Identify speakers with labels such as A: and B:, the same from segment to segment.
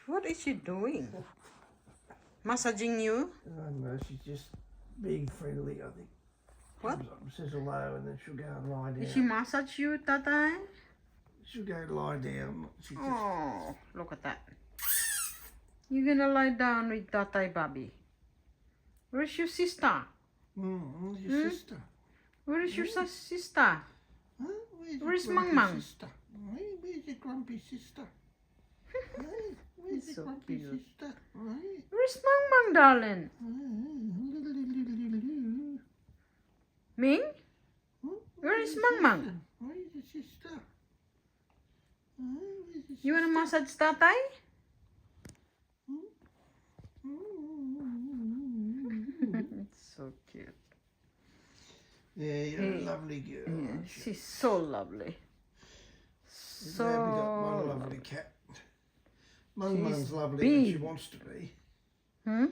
A: What is she doing? Massaging you?
B: I don't know, she's just being friendly, I think.
A: What?
B: Comes up and says hello and then she'll go and lie down.
A: Did she massage you, Tatay?
B: She'll go lie down. She just...
A: Oh, look at that. You're gonna lie down with Tatay Bobby. Where's your sister?
B: where's your sister?
A: Where is your sister?
B: Huh?
A: Where's
B: your
A: Mang
B: grumpy
A: Mang?
B: sister? Hey, where's your grumpy sister? Hey, where's
A: He's
B: your
A: so
B: grumpy
A: cute.
B: sister? Hey.
A: Where's Mang Mang, darling? Ming? Where is Mang Mang?
B: Where's your sister?
A: You wanna massage Tatay? It's so cute.
B: Yeah, you're a lovely girl.
A: Yeah,
B: aren't you?
A: she's so lovely.
B: Glad we got one
A: So
B: lovely cat. Mung Mung's
A: She's
B: lovely when she
A: big.
B: wants to be.
A: Hmm?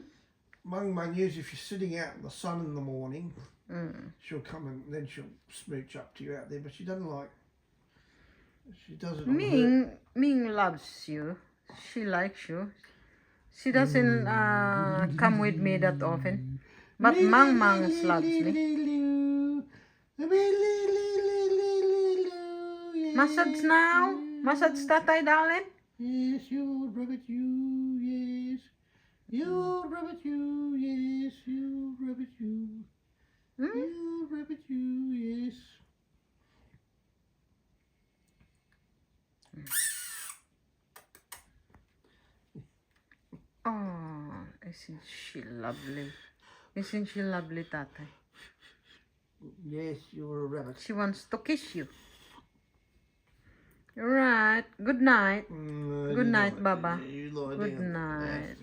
B: Mung Mung is if you're sitting out in the sun in the morning,
A: Mm.
B: she'll come and then she'll smooch up to you out there, but she doesn't like. She does it on her.
A: Ming loves you. She likes you. She doesn't come with me that often. But Mang Mang loves me. Massage now. Massage Tatay, darling.
B: Yes, you rabbit, you, yes. You rabbit, you, yes. You rabbit, you.
A: Hmm?
B: You rabbit, you, yes.
A: Oh, isn't she lovely? Isn't she lovely, Tatay?
B: Yes, you're a rabbit.
A: She wants to kiss you. Right. Good night. Good night, Baba.
B: You lie
A: Good
B: down.
A: night.